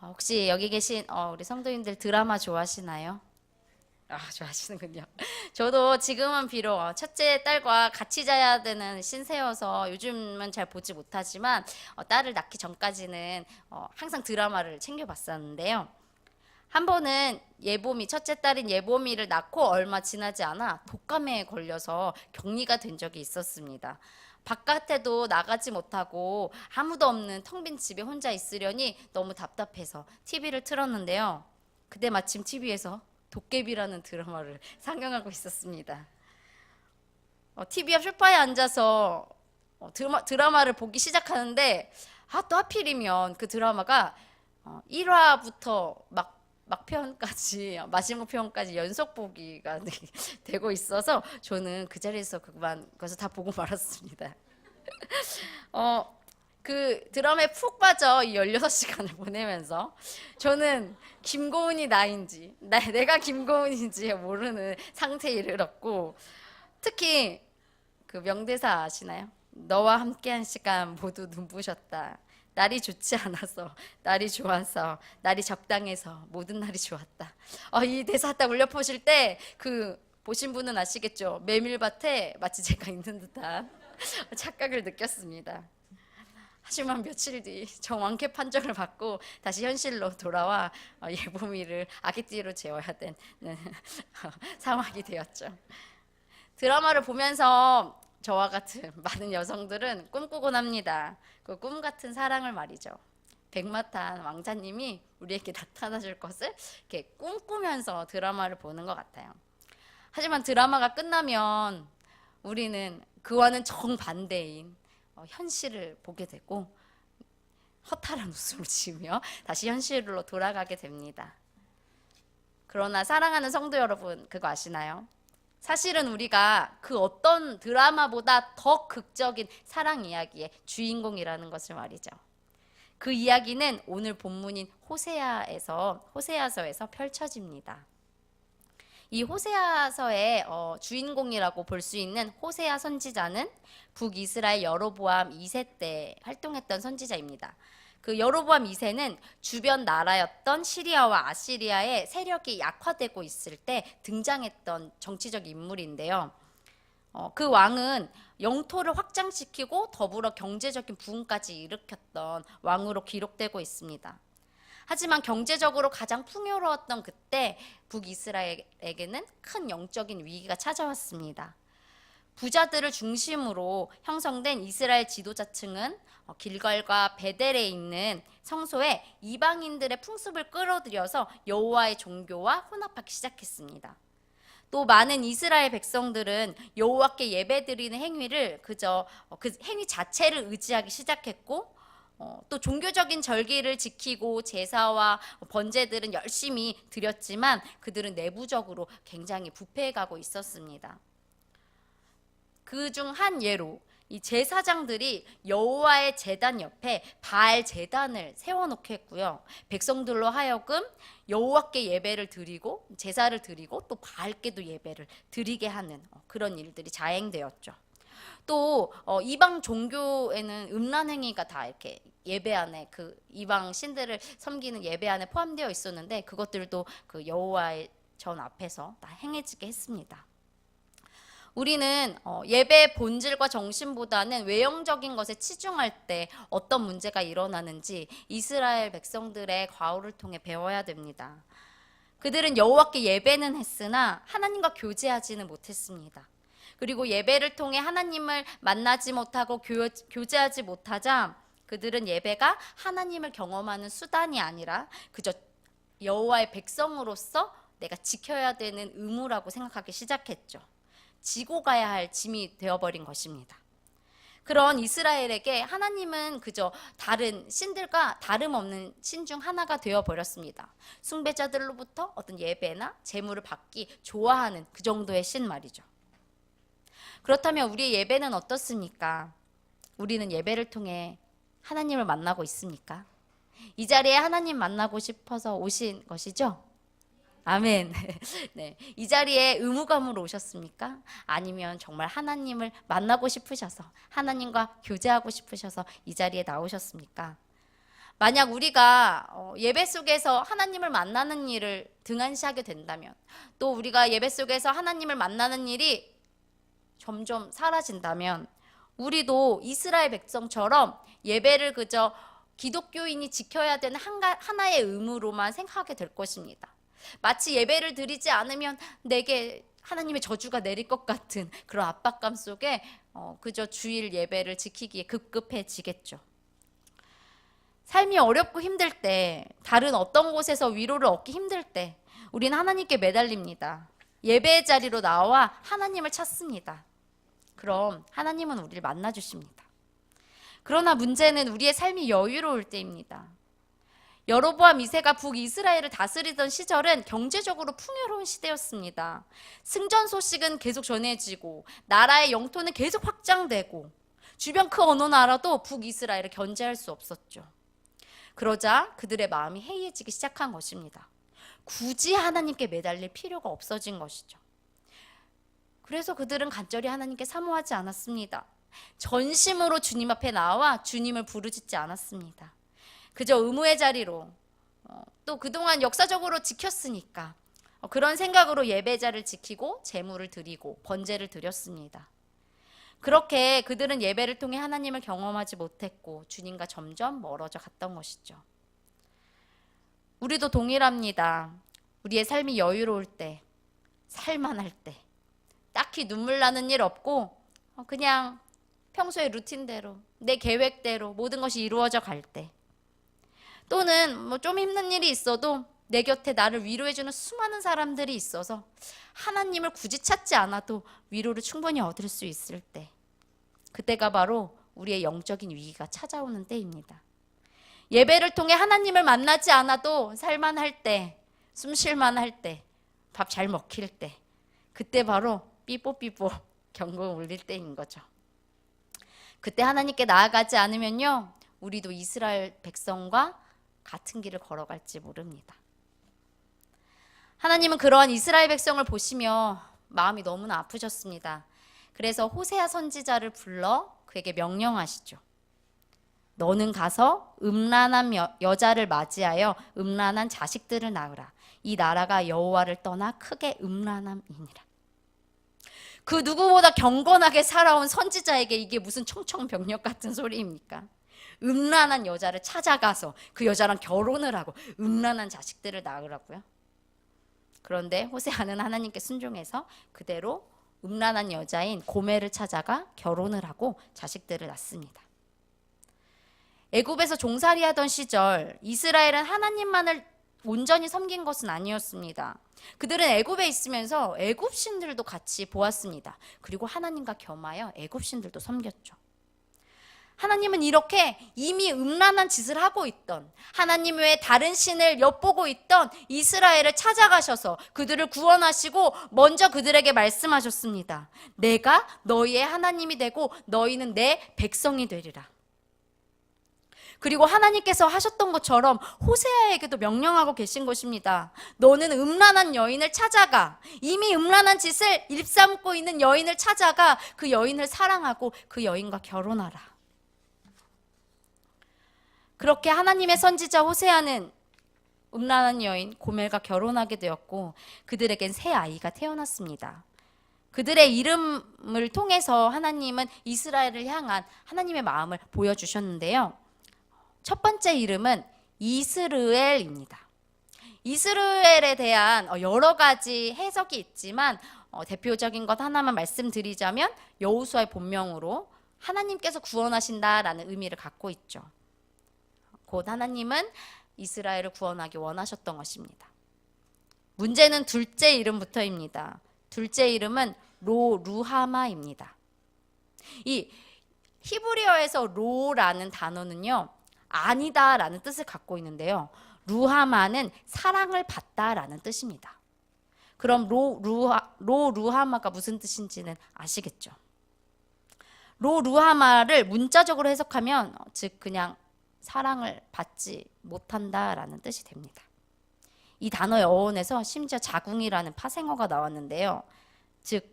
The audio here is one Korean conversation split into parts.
혹시 여기 계신 우리 성도님들 드라마 좋아하시나요? 좋아하시는군요. 저도 지금은 비록 첫째 딸과 같이 자야 되는 신세여서 요즘은 잘 보지 못하지만 딸을 낳기 전까지는 항상 드라마를 챙겨봤었는데요. 한 번은 예봄이, 첫째 딸인 예봄이를 낳고 얼마 지나지 않아 독감에 걸려서 격리가 된 적이 있었습니다. 바깥에도 나가지 못하고 아무도 없는 텅 빈 집에 혼자 있으려니 너무 답답해서 TV를 틀었는데요. 그때 마침 TV에서 도깨비라는 드라마를 상영하고 있었습니다. TV 앞 소파에 앉아서 드라마를 보기 시작하는데 또 하필이면 그 드라마가 1화부터 막편까지 마지막 편까지 연속 보기가 되고 있어서 저는 그 자리에서 그만 거기서 다 보고 말았습니다. 그 드라마에 푹 빠져 이 16시간을 보내면서 저는 김고은이 나인지 내가 김고은인지 모르는 상태에 이르렀고, 특히 그 명대사 아시나요? 너와 함께한 시간 모두 눈부셨다. 날이 좋지 않아서, 날이 좋아서, 날이 적당해서 모든 날이 좋았다. 이 대사 딱 울려 퍼질 때 그 보신 분은 아시겠죠? 메밀밭에 마치 제가 있는 듯한 착각을 느꼈습니다. 하지만 며칠 뒤 정왕쾌 판정을 받고 다시 현실로 돌아와 예보미를 아기띠로 재워야 되는 상황이 되었죠. 드라마를 보면서 저와 같은 많은 여성들은 꿈꾸곤 합니다. 그 꿈 같은 사랑을 말이죠. 백마탄 왕자님이 우리에게 나타나 줄 것을 이렇게 꿈꾸면서 드라마를 보는 것 같아요. 하지만 드라마가 끝나면 우리는 그와는 정반대인 현실을 보게 되고 허탈한 웃음을 지으며 다시 현실로 돌아가게 됩니다. 그러나 사랑하는 성도 여러분, 그거 아시나요? 사실은 우리가 그 어떤 드라마보다 더 극적인 사랑 이야기의 주인공이라는 것을 말이죠. 그 이야기는 오늘 본문인 호세아서에서 펼쳐집니다. 이 호세아서의 주인공이라고 볼 수 있는 호세아 선지자는 북이스라엘 여로보암 2세 때 활동했던 선지자입니다. 그 여로보암 2세는 주변 나라였던 시리아와 아시리아의 세력이 약화되고 있을 때 등장했던 정치적 인물인데요. 그 왕은 영토를 확장시키고 더불어 경제적인 부흥까지 일으켰던 왕으로 기록되고 있습니다. 하지만 경제적으로 가장 풍요로웠던 그때 북이스라엘에게는 큰 영적인 위기가 찾아왔습니다. 부자들을 중심으로 형성된 이스라엘 지도자층은 길갈과 베델에 있는 성소에 이방인들의 풍습을 끌어들여서 여호와의 종교와 혼합하기 시작했습니다. 또 많은 이스라엘 백성들은 여호와께 예배드리는 행위를 그저 그 행위 자체를 의지하기 시작했고, 또 종교적인 절기를 지키고 제사와 번제들은 열심히 드렸지만 그들은 내부적으로 굉장히 부패해가고 있었습니다. 그 중 한 예로 이 제사장들이 여호와의 제단 옆에 바알 제단을 세워놓게 했고요. 백성들로 하여금 여호와께 예배를 드리고 제사를 드리고 또 바알께도 예배를 드리게 하는 그런 일들이 자행되었죠. 또 이방 종교에는 음란 행위가 다 이렇게 예배 안에 그 이방 신들을 섬기는 예배 안에 포함되어 있었는데 그것들도 그 여호와의 전 앞에서 다 행해지게 했습니다. 우리는 예배의 본질과 정신보다는 외형적인 것에 치중할 때 어떤 문제가 일어나는지 이스라엘 백성들의 과오를 통해 배워야 됩니다. 그들은 여호와께 예배는 했으나 하나님과 교제하지는 못했습니다. 그리고 예배를 통해 하나님을 만나지 못하고 교제하지 못하자 그들은 예배가 하나님을 경험하는 수단이 아니라 그저 여호와의 백성으로서 내가 지켜야 되는 의무라고 생각하기 시작했죠. 지고 가야 할 짐이 되어버린 것입니다. 그런 이스라엘에게 하나님은 그저 다른 신들과 다름없는 신 중 하나가 되어버렸습니다. 숭배자들로부터 어떤 예배나 제물을 받기 좋아하는 그 정도의 신 말이죠. 그렇다면 우리의 예배는 어떻습니까? 우리는 예배를 통해 하나님을 만나고 있습니까? 이 자리에 하나님 만나고 싶어서 오신 것이죠? 아멘. 네. 이 자리에 의무감으로 오셨습니까? 아니면 정말 하나님을 만나고 싶으셔서 하나님과 교제하고 싶으셔서 이 자리에 나오셨습니까? 만약 우리가 예배 속에서 하나님을 만나는 일을 등한시하게 된다면, 또 우리가 예배 속에서 하나님을 만나는 일이 점점 사라진다면, 우리도 이스라엘 백성처럼 예배를 그저 기독교인이 지켜야 되는 하나의 의무로만 생각하게 될 것입니다. 마치 예배를 드리지 않으면 내게 하나님의 저주가 내릴 것 같은 그런 압박감 속에 그저 주일 예배를 지키기에 급급해지겠죠. 삶이 어렵고 힘들 때, 다른 어떤 곳에서 위로를 얻기 힘들 때 우리는 하나님께 매달립니다. 예배의 자리로 나와 하나님을 찾습니다. 그럼 하나님은 우리를 만나주십니다. 그러나 문제는 우리의 삶이 여유로울 때입니다. 여로보암 2세가 북이스라엘을 다스리던 시절은 경제적으로 풍요로운 시대였습니다. 승전 소식은 계속 전해지고 나라의 영토는 계속 확장되고 주변 그 어느 나라도 북이스라엘을 견제할 수 없었죠. 그러자 그들의 마음이 해이해지기 시작한 것입니다. 굳이 하나님께 매달릴 필요가 없어진 것이죠. 그래서 그들은 간절히 하나님께 사모하지 않았습니다. 전심으로 주님 앞에 나와 주님을 부르짖지 않았습니다. 그저 의무의 자리로 또 그동안 역사적으로 지켰으니까 그런 생각으로 예배자를 지키고 제물을 드리고 번제를 드렸습니다. 그렇게 그들은 예배를 통해 하나님을 경험하지 못했고 주님과 점점 멀어져 갔던 것이죠. 우리도 동일합니다. 우리의 삶이 여유로울 때, 살만할 때, 딱히 눈물 나는 일 없고 그냥 평소의 루틴대로 내 계획대로 모든 것이 이루어져 갈 때, 또는 좀 힘든 일이 있어도 내 곁에 나를 위로해주는 수많은 사람들이 있어서 하나님을 굳이 찾지 않아도 위로를 충분히 얻을 수 있을 때, 그때가 바로 우리의 영적인 위기가 찾아오는 때입니다. 예배를 통해 하나님을 만나지 않아도 살만할 때, 숨쉴만 할 때, 밥 잘 먹힐 때, 그때 바로 삐뽀삐뽀 경고 울릴 때인 거죠. 그때 하나님께 나아가지 않으면요, 우리도 이스라엘 백성과 같은 길을 걸어갈지 모릅니다. 하나님은 그러한 이스라엘 백성을 보시며 마음이 너무나 아프셨습니다. 그래서 호세아 선지자를 불러 그에게 명령하시죠. 너는 가서 음란한 여자를 맞이하여 음란한 자식들을 낳으라. 이 나라가 여호와를 떠나 크게 음란함이니라. 그 누구보다 경건하게 살아온 선지자에게 이게 무슨 청천벽력 같은 소리입니까? 음란한 여자를 찾아가서 그 여자랑 결혼을 하고 음란한 자식들을 낳으라고요? 그런데 호세아는 하나님께 순종해서 그대로 음란한 여자인 고멜을 찾아가 결혼을 하고 자식들을 낳습니다. 애굽에서 종살이 하던 시절 이스라엘은 하나님만을 온전히 섬긴 것은 아니었습니다. 그들은 애굽에 있으면서 애굽 신들도 같이 보았습니다. 그리고 하나님과 겸하여 애굽 신들도 섬겼죠. 하나님은 이렇게 이미 음란한 짓을 하고 있던, 하나님 외에 다른 신을 엿보고 있던 이스라엘을 찾아가셔서 그들을 구원하시고 먼저 그들에게 말씀하셨습니다. 내가 너희의 하나님이 되고 너희는 내 백성이 되리라. 그리고 하나님께서 하셨던 것처럼 호세아에게도 명령하고 계신 것입니다. 너는 음란한 여인을 찾아가, 이미 음란한 짓을 일삼고 있는 여인을 찾아가 그 여인을 사랑하고 그 여인과 결혼하라. 그렇게 하나님의 선지자 호세아는 음란한 여인 고멜과 결혼하게 되었고 그들에겐 새 아이가 태어났습니다. 그들의 이름을 통해서 하나님은 이스라엘을 향한 하나님의 마음을 보여주셨는데요. 첫 번째 이름은 이스르엘입니다. 이스르엘에 대한 여러 가지 해석이 있지만 대표적인 것 하나만 말씀드리자면 여호수아의 본명으로 하나님께서 구원하신다라는 의미를 갖고 있죠. 곧 하나님은 이스라엘을 구원하기 원하셨던 것입니다. 문제는 둘째 이름부터입니다. 둘째 이름은 로루하마입니다. 이 히브리어에서 로라는 단어는요, 아니다라는 뜻을 갖고 있는데요. 루하마는 사랑을 받다라는 뜻입니다. 그럼 로루하마가 무슨 뜻인지는 아시겠죠? 로루하마를 문자적으로 해석하면 즉 그냥 사랑을 받지 못한다라는 뜻이 됩니다. 이 단어의 어원에서 심지어 자궁이라는 파생어가 나왔는데요. 즉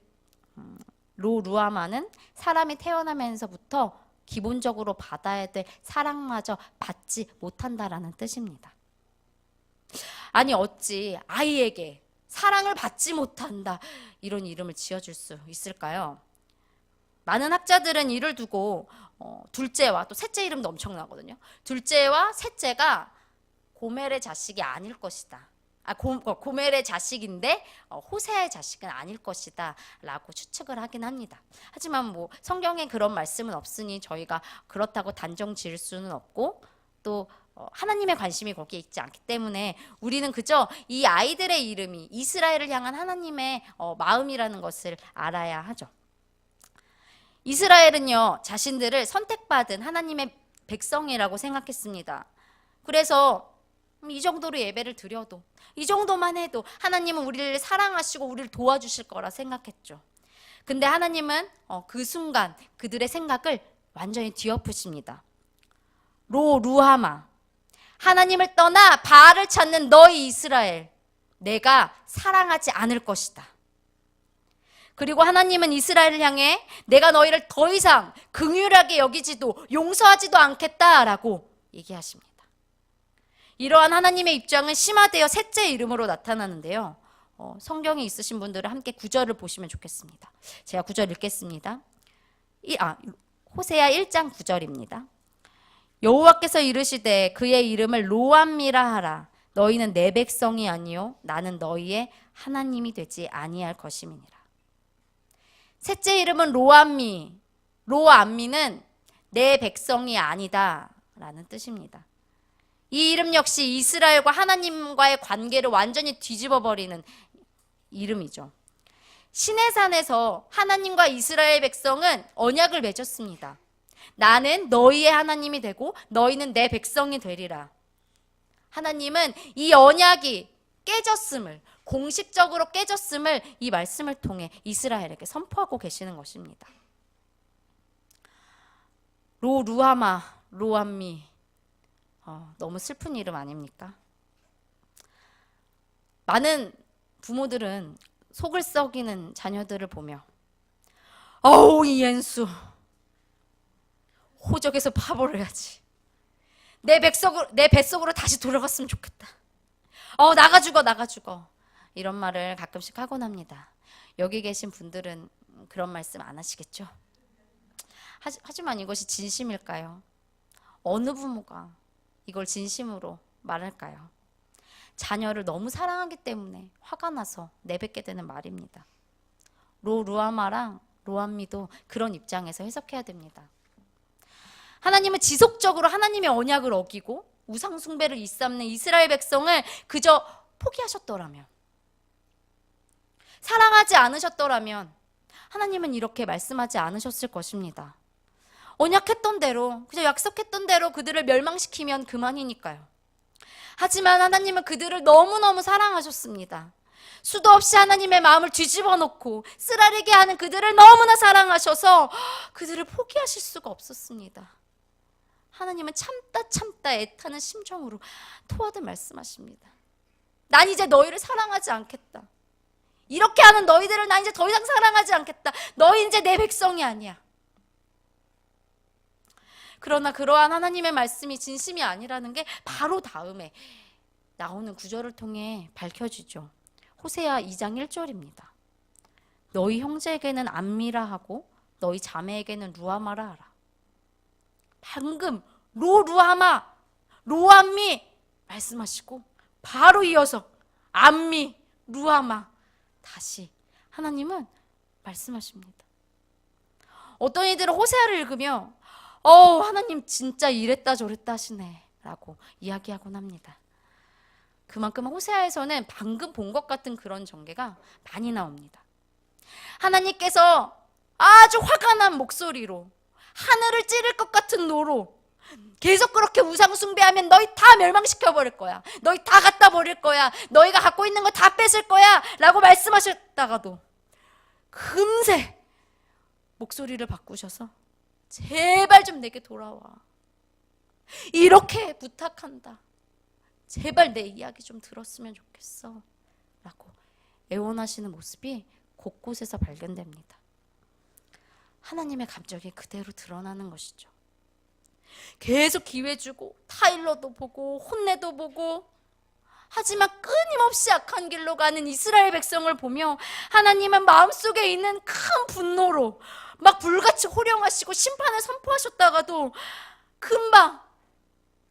로루하마는 사람이 태어나면서부터 기본적으로 받아야 될 사랑마저 받지 못한다라는 뜻입니다. 아니 어찌 아이에게 사랑을 받지 못한다 이런 이름을 지어줄 수 있을까요? 많은 학자들은 이를 두고 둘째와 또 셋째 이름도 엄청나거든요. 둘째와 셋째가 고멜의 자식이 아닐 것이다. 고멜의 자식인데 호세아의 자식은 아닐 것이다 라고 추측을 하긴 합니다. 하지만 뭐 성경에 그런 말씀은 없으니 저희가 그렇다고 단정 지을 수는 없고 또 하나님의 관심이 거기에 있지 않기 때문에 우리는 그저 이 아이들의 이름이 이스라엘을 향한 하나님의 마음이라는 것을 알아야 하죠. 이스라엘은요, 자신들을 선택받은 하나님의 백성이라고 생각했습니다. 그래서 이 정도로 예배를 드려도, 이 정도만 해도 하나님은 우리를 사랑하시고 우리를 도와주실 거라 생각했죠. 근데 하나님은 그 순간 그들의 생각을 완전히 뒤엎으십니다. 루하마, 하나님을 떠나 바알을 찾는 너희 이스라엘, 내가 사랑하지 않을 것이다. 그리고 하나님은 이스라엘을 향해 내가 너희를 더 이상 긍휼하게 여기지도 용서하지도 않겠다라고 얘기하십니다. 이러한 하나님의 입장은 심화되어 셋째 이름으로 나타나는데요. 성경에 있으신 분들은 함께 구절을 보시면 좋겠습니다. 제가 구절 읽겠습니다. 호세아 1장 9절입니다. 여호와께서 이르시되 그의 이름을 로암미라 하라. 너희는 내 백성이 아니요 나는 너희의 하나님이 되지 아니할 것임이니라. 셋째 이름은 로암미. 로암미는 내 백성이 아니다 라는 뜻입니다. 이 이름 역시 이스라엘과 하나님과의 관계를 완전히 뒤집어버리는 이름이죠. 시내산에서 하나님과 이스라엘 백성은 언약을 맺었습니다. 나는 너희의 하나님이 되고 너희는 내 백성이 되리라. 하나님은 이 언약이 깨졌음을, 공식적으로 깨졌음을 이 말씀을 통해 이스라엘에게 선포하고 계시는 것입니다. 루하마, 로암미, 너무 슬픈 이름 아닙니까? 많은 부모들은 속을 썩이는 자녀들을 보며 어우 이엔수 호적에서 파벌을 해야지. 내 뱃속으로 다시 돌아갔으면 좋겠다. 나가 죽어. 이런 말을 가끔씩 하곤 합니다. 여기 계신 분들은 그런 말씀 안 하시겠죠? 하지만 이것이 진심일까요? 어느 부모가 이걸 진심으로 말할까요? 자녀를 너무 사랑하기 때문에 화가 나서 내뱉게 되는 말입니다. 루하마랑 로암미도 그런 입장에서 해석해야 됩니다. 하나님은 지속적으로 하나님의 언약을 어기고 우상 숭배를 일삼는 이스라엘 백성을 그저 포기하셨더라면, 사랑하지 않으셨더라면 하나님은 이렇게 말씀하지 않으셨을 것입니다. 언약했던 대로, 그저 약속했던 대로 그들을 멸망시키면 그만이니까요. 하지만 하나님은 그들을 너무너무 사랑하셨습니다. 수도 없이 하나님의 마음을 뒤집어 놓고 쓰라리게 하는 그들을 너무나 사랑하셔서 그들을 포기하실 수가 없었습니다. 하나님은 참다 애타는 심정으로 토하듯 말씀하십니다. 난 이제 너희를 사랑하지 않겠다. 이렇게 하는 너희들을 난 이제 더 이상 사랑하지 않겠다. 너희 이제 내 백성이 아니야. 그러나 그러한 하나님의 말씀이 진심이 아니라는 게 바로 다음에 나오는 구절을 통해 밝혀지죠. 호세아 2장 1절입니다. 너희 형제에게는 암미라 하고 너희 자매에게는 루하마라 하라. 방금 루하마, 로암미 말씀하시고 바로 이어서 암미, 루하마 다시 하나님은 말씀하십니다. 어떤 이들은 호세아를 읽으며 하나님 진짜 이랬다 저랬다 하시네 라고 이야기하곤 합니다. 그만큼 호세아에서는 방금 본 것 같은 그런 전개가 많이 나옵니다. 하나님께서 아주 화가 난 목소리로 하늘을 찌를 것 같은 노로 계속 그렇게 우상 숭배하면 너희 다 멸망시켜버릴 거야. 너희 다 갖다 버릴 거야. 너희가 갖고 있는 거 다 뺏을 거야 라고 말씀하셨다가도 금세 목소리를 바꾸셔서 제발 좀 내게 돌아와. 이렇게 부탁한다. 제발 내 이야기 좀 들었으면 좋겠어 라고 애원하시는 모습이 곳곳에서 발견됩니다. 하나님의 감정이 그대로 드러나는 것이죠. 계속 기회 주고 타일러도 보고 혼내도 보고, 하지만 끊임없이 악한 길로 가는 이스라엘 백성을 보며 하나님은 마음속에 있는 큰 분노로 막 불같이 호령하시고 심판을 선포하셨다가도 금방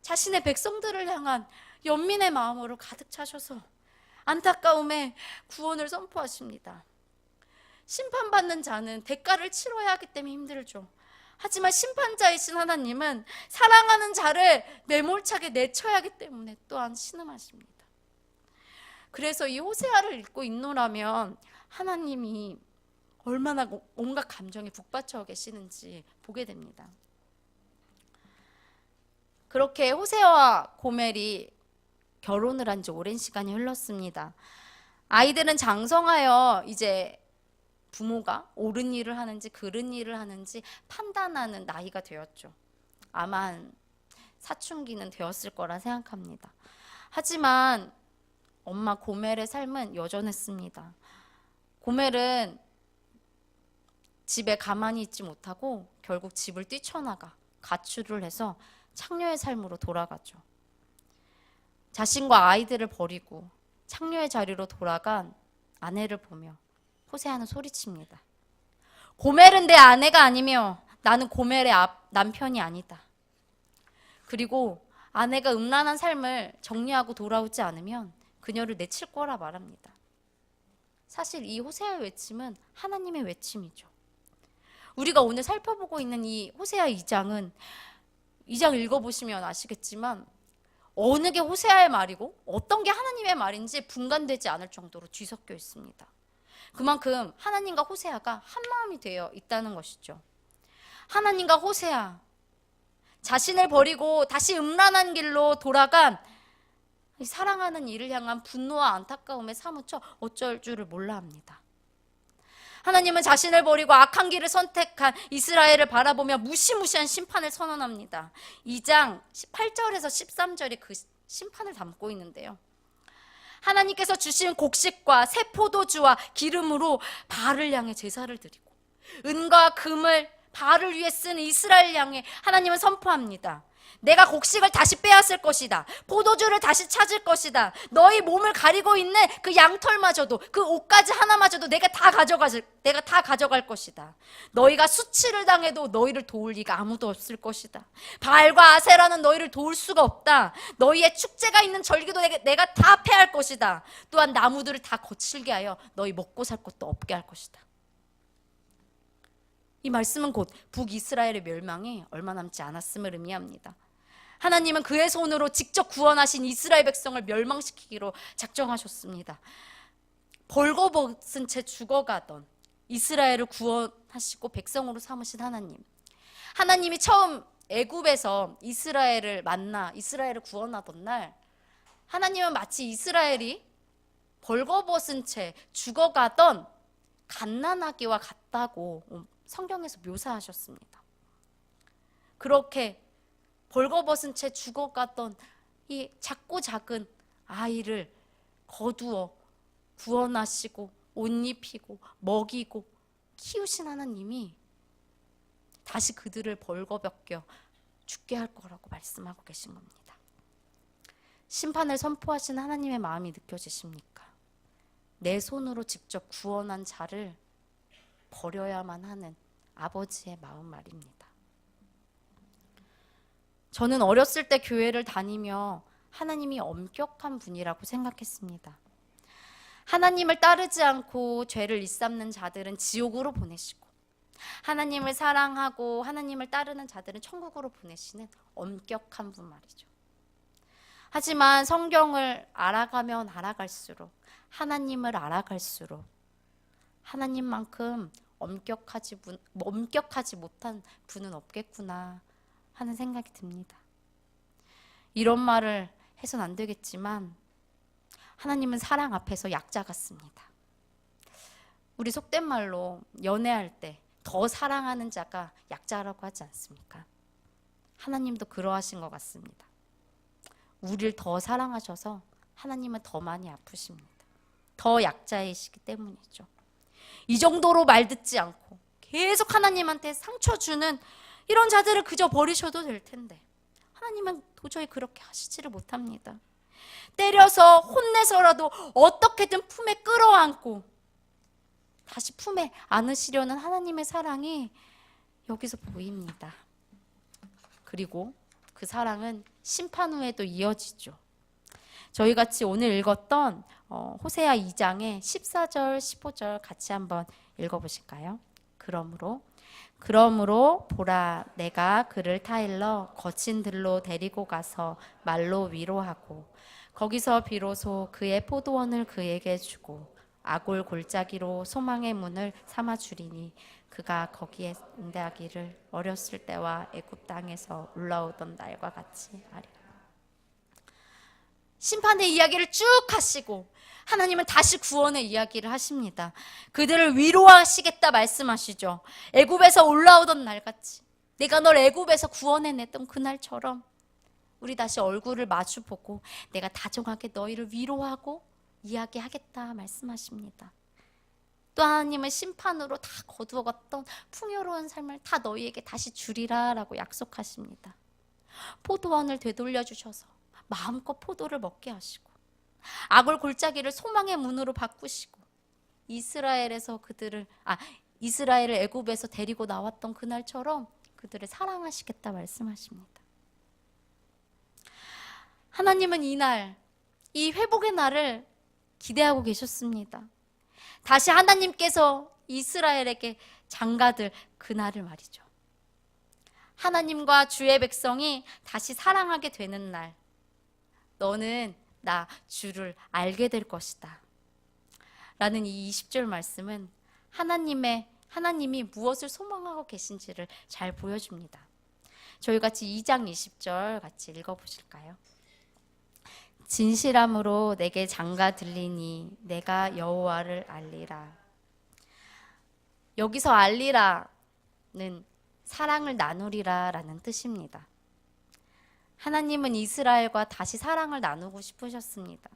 자신의 백성들을 향한 연민의 마음으로 가득 차셔서 안타까움에 구원을 선포하십니다. 심판받는 자는 대가를 치러야 하기 때문에 힘들죠. 하지만 심판자이신 하나님은 사랑하는 자를 매몰차게 내쳐야 하기 때문에 또한 신음하십니다. 그래서 이 호세아를 읽고 있노라면 하나님이 얼마나 온갖 감정에 북받쳐 계시는지 보게 됩니다. 그렇게 호세아와 고멜이 결혼을 한 지 오랜 시간이 흘렀습니다. 아이들은 장성하여 이제 부모가 옳은 일을 하는지 그른 일을 하는지 판단하는 나이가 되었죠. 아마 사춘기는 되었을 거라 생각합니다. 하지만 엄마 고멜의 삶은 여전했습니다. 고멜은 집에 가만히 있지 못하고 결국 집을 뛰쳐나가 가출을 해서 창녀의 삶으로 돌아가죠. 자신과 아이들을 버리고 창녀의 자리로 돌아간 아내를 보며 호세아는 소리칩니다. 고멜은 내 아내가 아니며 나는 고멜의 남편이 아니다. 그리고 아내가 음란한 삶을 정리하고 돌아오지 않으면 그녀를 내칠 거라 말합니다. 사실 이 호세아의 외침은 하나님의 외침이죠. 우리가 오늘 살펴보고 있는 이 호세아 2장은 2장 읽어보시면 아시겠지만 어느 게 호세아의 말이고 어떤 게 하나님의 말인지 분간되지 않을 정도로 뒤섞여 있습니다. 그만큼 하나님과 호세아가 한 마음이 되어 있다는 것이죠. 하나님과 호세아, 자신을 버리고 다시 음란한 길로 돌아간 사랑하는 이를 향한 분노와 안타까움에 사무쳐 어쩔 줄을 몰라 합니다. 하나님은 자신을 버리고 악한 길을 선택한 이스라엘을 바라보며 무시무시한 심판을 선언합니다. 2장 8절에서 13절이 그 심판을 담고 있는데요. 하나님께서 주신 곡식과 새 포도주와 기름으로 바알을 향해 제사를 드리고 은과 금을 바알을 위해 쓴 이스라엘 향해 하나님은 선포합니다. 내가 곡식을 다시 빼앗을 것이다. 포도주를 다시 찾을 것이다. 너희 몸을 가리고 있는 그 양털마저도, 그 옷까지 하나마저도 내가 다 가져갈 것이다. 너희가 수치를 당해도 너희를 도울 리가 아무도 없을 것이다. 바알과 아세라는 너희를 도울 수가 없다. 너희의 축제가 있는 절기도 내가 다 폐할 것이다. 또한 나무들을 다 거칠게 하여 너희 먹고 살 것도 없게 할 것이다. 이 말씀은 곧 북이스라엘의 멸망이 얼마 남지 않았음을 의미합니다. 하나님은 그의 손으로 직접 구원하신 이스라엘 백성을 멸망시키기로 작정하셨습니다. 벌거벗은 채 죽어가던 이스라엘을 구원하시고 백성으로 삼으신 하나님. 하나님이 처음 애굽에서 이스라엘을 만나 이스라엘을 구원하던 날 하나님은 마치 이스라엘이 벌거벗은 채 죽어가던 갓난아기와 같다고 성경에서 묘사하셨습니다. 그렇게 벌거벗은 채 죽어갔던 이 작고 작은 아이를 거두어 구원하시고 옷 입히고 먹이고 키우신 하나님이 다시 그들을 벌거벗겨 죽게 할 거라고 말씀하고 계신 겁니다. 심판을 선포하신 하나님의 마음이 느껴지십니까? 내 손으로 직접 구원한 자를 버려야만 하는 아버지의 마음 말입니다. 저는 어렸을 때 교회를 다니며 하나님이 엄격한 분이라고 생각했습니다. 하나님을 따르지 않고 죄를 일삼는 자들은 지옥으로 보내시고 하나님을 사랑하고 하나님을 따르는 자들은 천국으로 보내시는 엄격한 분 말이죠. 하지만 성경을 알아가면 알아갈수록 하나님을 알아갈수록 하나님만큼 엄격하지 못한 분은 없겠구나 하는 생각이 듭니다. 이런 말을 해서는 안 되겠지만 하나님은 사랑 앞에서 약자 같습니다. 우리 속된 말로 연애할 때 더 사랑하는 자가 약자라고 하지 않습니까? 하나님도 그러하신 것 같습니다. 우리를 더 사랑하셔서 하나님은 더 많이 아프십니다. 더 약자이시기 때문이죠. 이 정도로 말 듣지 않고 계속 하나님한테 상처 주는 이런 자들을 그저 버리셔도 될 텐데 하나님은 도저히 그렇게 하시지를 못합니다. 때려서 혼내서라도 어떻게든 품에 끌어안고 다시 품에 안으시려는 하나님의 사랑이 여기서 보입니다. 그리고 그 사랑은 심판 후에도 이어지죠. 저희 같이 오늘 읽었던 호세아 2장의 14절, 15절 같이 한번 읽어보실까요? 그러므로 보라, 내가 그를 타일러 거친 들로 데리고 가서 말로 위로하고 거기서 비로소 그의 포도원을 그에게 주고 아골 골짜기로 소망의 문을 삼아 주리니 그가 거기에 응대하기를 어렸을 때와 애굽 땅에서 올라오던 날과 같이 하리라. 심판의 이야기를 쭉 하시고 하나님은 다시 구원의 이야기를 하십니다. 그들을 위로하시겠다 말씀하시죠. 애굽에서 올라오던 날같이 내가 널 애굽에서 구원해냈던 그날처럼 우리 다시 얼굴을 마주보고 내가 다정하게 너희를 위로하고 이야기하겠다 말씀하십니다. 또 하나님은 심판으로 다 거두어갔던 풍요로운 삶을 다 너희에게 다시 주리라 라고 약속하십니다. 포도원을 되돌려 주셔서 마음껏 포도를 먹게 하시고 아골 골짜기를 소망의 문으로 바꾸시고 이스라엘을 애굽에서 데리고 나왔던 그날처럼 그들을 사랑하시겠다 말씀하십니다. 하나님은 이 회복의 날을 기대하고 계셨습니다. 다시 하나님께서 이스라엘에게 장가들 그날을 말이죠. 하나님과 주의 백성이 다시 사랑하게 되는 날, 너는 나 주를 알게 될 것이다 라는 이 20절 말씀은 하나님이 무엇을 소망하고 계신지를 잘 보여줍니다. 저희 같이 2장 20절 같이 읽어보실까요? 진실함으로 내게 장가 들리니 내가 여호와를 알리라. 여기서 알리라는 사랑을 나누리라 라는 뜻입니다. 하나님은 이스라엘과 다시 사랑을 나누고 싶으셨습니다.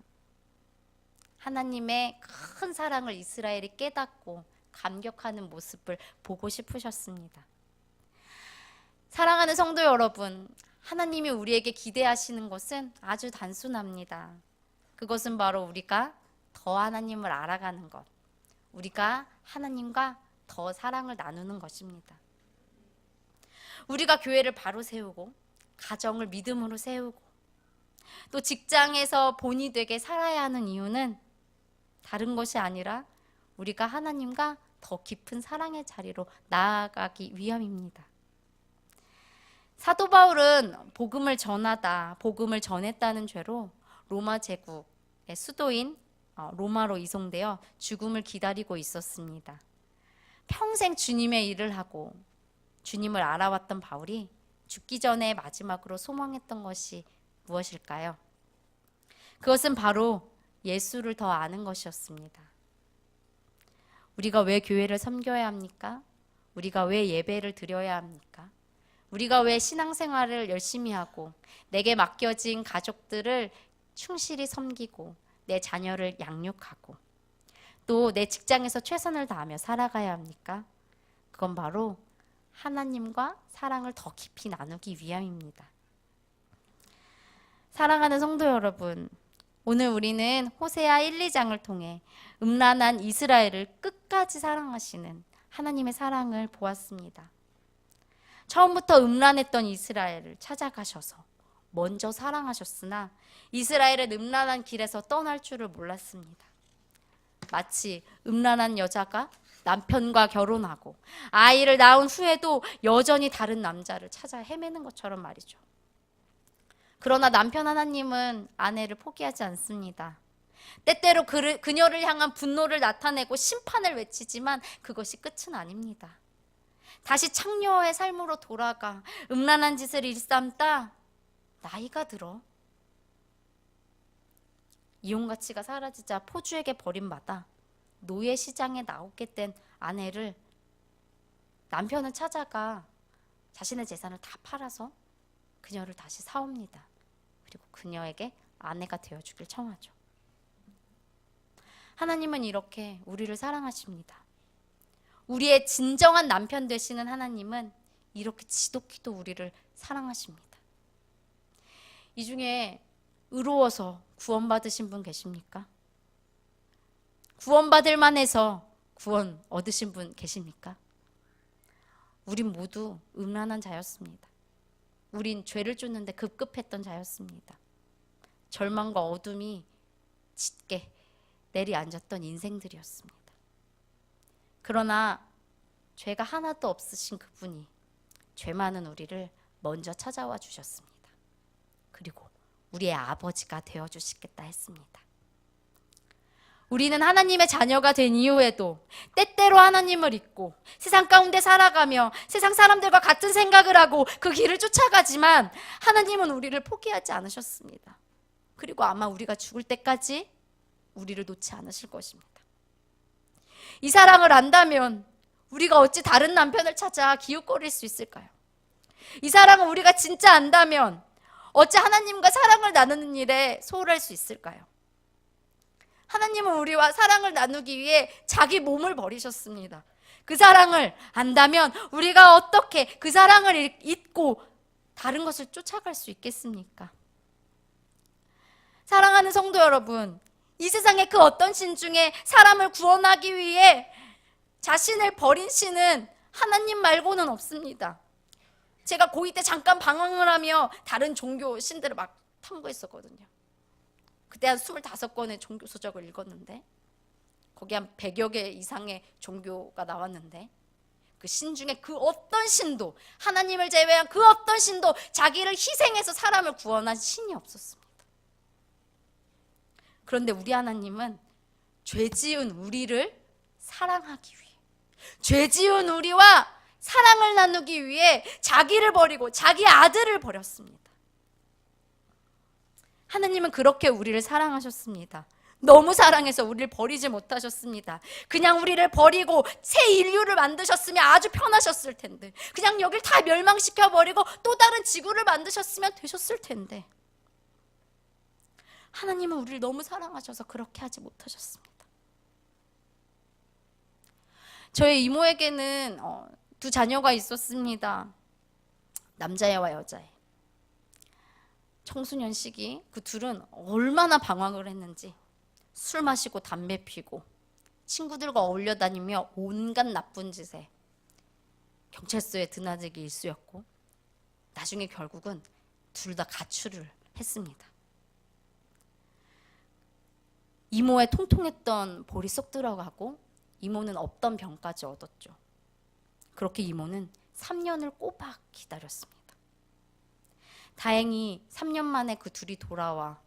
하나님의 큰 사랑을 이스라엘이 깨닫고 감격하는 모습을 보고 싶으셨습니다. 사랑하는 성도 여러분, 하나님이 우리에게 기대하시는 것은 아주 단순합니다. 그것은 바로 우리가 더 하나님을 알아가는 것, 우리가 하나님과 더 사랑을 나누는 것입니다. 우리가 교회를 바로 세우고 가정을 믿음으로 세우고 또 직장에서 본이 되게 살아야 하는 이유는 다른 것이 아니라 우리가 하나님과 더 깊은 사랑의 자리로 나아가기 위함입니다. 사도 바울은 복음을 전했다는 죄로 로마 제국의 수도인 로마로 이송되어 죽음을 기다리고 있었습니다. 평생 주님의 일을 하고 주님을 알아왔던 바울이 죽기 전에 마지막으로 소망했던 것이 무엇일까요? 그것은 바로 예수를 더 아는 것이었습니다. 우리가 왜 교회를 섬겨야 합니까? 우리가 왜 예배를 드려야 합니까? 우리가 왜 신앙생활을 열심히 하고 내게 맡겨진 가족들을 충실히 섬기고 내 자녀를 양육하고 또 내 직장에서 최선을 다하며 살아가야 합니까? 그건 바로 하나님과 사랑을 더 깊이 나누기 위함입니다. 사랑하는 성도 여러분, 오늘 우리는 호세아 1, 2장을 통해 음란한 이스라엘을 끝까지 사랑하시는 하나님의 사랑을 보았습니다. 처음부터 음란했던 이스라엘을 찾아가셔서 먼저 사랑하셨으나 이스라엘은 음란한 길에서 떠날 줄을 몰랐습니다. 마치 음란한 여자가 남편과 결혼하고 아이를 낳은 후에도 여전히 다른 남자를 찾아 헤매는 것처럼 말이죠. 그러나 남편 하나님은 아내를 포기하지 않습니다. 때때로 그녀를 향한 분노를 나타내고 심판을 외치지만 그것이 끝은 아닙니다. 다시 창녀의 삶으로 돌아가 음란한 짓을 일삼다 나이가 들어 이용가치가 사라지자 포주에게 버림받아 노예 시장에 나오게 된 아내를 남편은 찾아가 자신의 재산을 다 팔아서 그녀를 다시 사옵니다. 그리고 그녀에게 아내가 되어주길 청하죠. 하나님은 이렇게 우리를 사랑하십니다. 우리의 진정한 남편 되시는 하나님은 이렇게 지독히도 우리를 사랑하십니다. 이 중에 의로워서 구원받으신 분 계십니까? 구원받을 만해서 구원 얻으신 분 계십니까? 우린 모두 음란한 자였습니다. 우린 죄를 쫓는데 급급했던 자였습니다. 절망과 어둠이 짙게 내리앉았던 인생들이었습니다. 그러나 죄가 하나도 없으신 그분이 죄 많은 우리를 먼저 찾아와 주셨습니다. 그리고 우리의 아버지가 되어주시겠다 했습니다. 우리는 하나님의 자녀가 된 이후에도 때때로 하나님을 잊고 세상 가운데 살아가며 세상 사람들과 같은 생각을 하고 그 길을 쫓아가지만 하나님은 우리를 포기하지 않으셨습니다. 그리고 아마 우리가 죽을 때까지 우리를 놓지 않으실 것입니다. 이 사랑을 안다면 우리가 어찌 다른 남편을 찾아 기웃거릴 수 있을까요? 이 사랑을 우리가 진짜 안다면 어찌 하나님과 사랑을 나누는 일에 소홀할 수 있을까요? 하나님은 우리와 사랑을 나누기 위해 자기 몸을 버리셨습니다. 그 사랑을 안다면 우리가 어떻게 그 사랑을 잊고 다른 것을 쫓아갈 수 있겠습니까? 사랑하는 성도 여러분, 이 세상의 그 어떤 신 중에 사람을 구원하기 위해 자신을 버린 신은 하나님 말고는 없습니다. 제가 고2 때 잠깐 방황을 하며 다른 종교 신들을 막 탐구했었거든요. 그때 한 25권의 종교 서적을 읽었는데 거기 한 100여 개 이상의 종교가 나왔는데 그 신 중에 그 어떤 신도, 하나님을 제외한 그 어떤 신도 자기를 희생해서 사람을 구원한 신이 없었습니다. 그런데 우리 하나님은 죄 지은 우리를 사랑하기 위해, 죄 지은 우리와 사랑을 나누기 위해 자기를 버리고 자기 아들을 버렸습니다. 하나님은 그렇게 우리를 사랑하셨습니다. 너무 사랑해서 우리를 버리지 못하셨습니다. 그냥 우리를 버리고 새 인류를 만드셨으면 아주 편하셨을 텐데, 그냥 여길 다 멸망시켜버리고 또 다른 지구를 만드셨으면 되셨을 텐데, 하나님은 우리를 너무 사랑하셔서 그렇게 하지 못하셨습니다. 저의 이모에게는 두 자녀가 있었습니다. 남자애와 여자애. 청소년 시기 그 둘은 얼마나 방황을 했는지 술 마시고 담배 피고 친구들과 어울려 다니며 온갖 나쁜 짓에 경찰서에 드나들기 일쑤였고 나중에 결국은 둘 다 가출을 했습니다. 이모의 통통했던 볼이 쏙 들어가고 이모는 없던 병까지 얻었죠. 그렇게 이모는 3년을 꼬박 기다렸습니다. 다행히 3년 만에 그 둘이 돌아와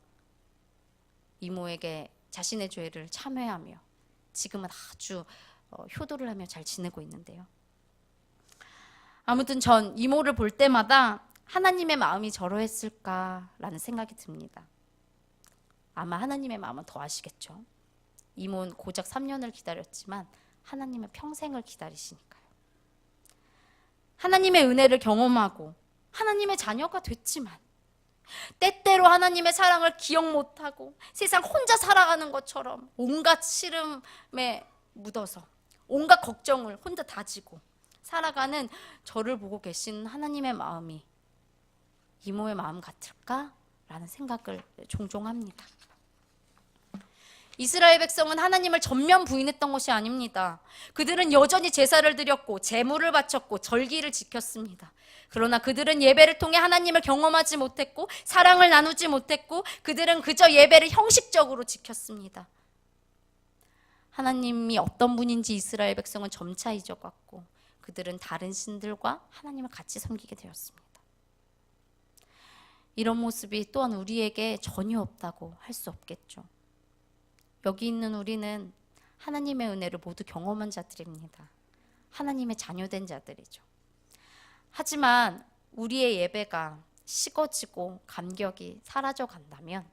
이모에게 자신의 죄를 참회하며 지금은 아주 효도를 하며 잘 지내고 있는데요. 아무튼 전 이모를 볼 때마다 하나님의 마음이 저러했을까라는 생각이 듭니다. 아마 하나님의 마음은 더 아시겠죠. 이모는 고작 3년을 기다렸지만 하나님은 평생을 기다리시니까요. 하나님의 은혜를 경험하고 하나님의 자녀가 됐지만 때때로 하나님의 사랑을 기억 못하고 세상 혼자 살아가는 것처럼 온갖 시름에 묻어서 온갖 걱정을 혼자 다지고 살아가는 저를 보고 계신 하나님의 마음이 이모의 마음 같을까라는 생각을 종종 합니다. 이스라엘 백성은 하나님을 전면 부인했던 것이 아닙니다. 그들은 여전히 제사를 드렸고 제물을 바쳤고 절기를 지켰습니다. 그러나 그들은 예배를 통해 하나님을 경험하지 못했고 사랑을 나누지 못했고 그들은 그저 예배를 형식적으로 지켰습니다. 하나님이 어떤 분인지 이스라엘 백성은 점차 잊어갔고 그들은 다른 신들과 하나님을 같이 섬기게 되었습니다. 이런 모습이 또한 우리에게 전혀 없다고 할 수 없겠죠. 여기 있는 우리는 하나님의 은혜를 모두 경험한 자들입니다. 하나님의 자녀된 자들이죠. 하지만 우리의 예배가 식어지고 감격이 사라져 간다면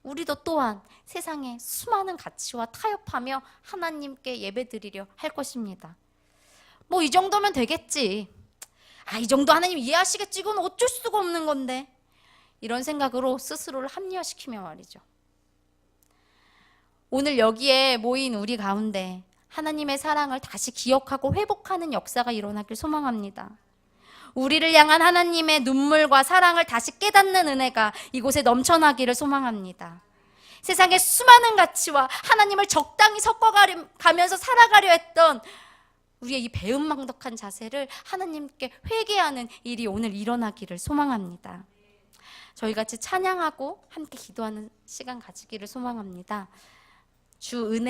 우리도 또한 세상의 수많은 가치와 타협하며 하나님께 예배드리려 할 것입니다. 뭐 이 정도면 되겠지. 이 정도 하나님 이해하시겠지. 이건 어쩔 수가 없는 건데. 이런 생각으로 스스로를 합리화시키며 말이죠. 오늘 여기에 모인 우리 가운데 하나님의 사랑을 다시 기억하고 회복하는 역사가 일어나길 소망합니다. 우리를 향한 하나님의 눈물과 사랑을 다시 깨닫는 은혜가 이곳에 넘쳐나기를 소망합니다. 세상의 수많은 가치와 하나님을 적당히 섞어가면서 살아가려 했던 우리의 이 배은망덕한 자세를 하나님께 회개하는 일이 오늘 일어나기를 소망합니다. 저희 같이 찬양하고 함께 기도하는 시간 가지기를 소망합니다. 주 은혜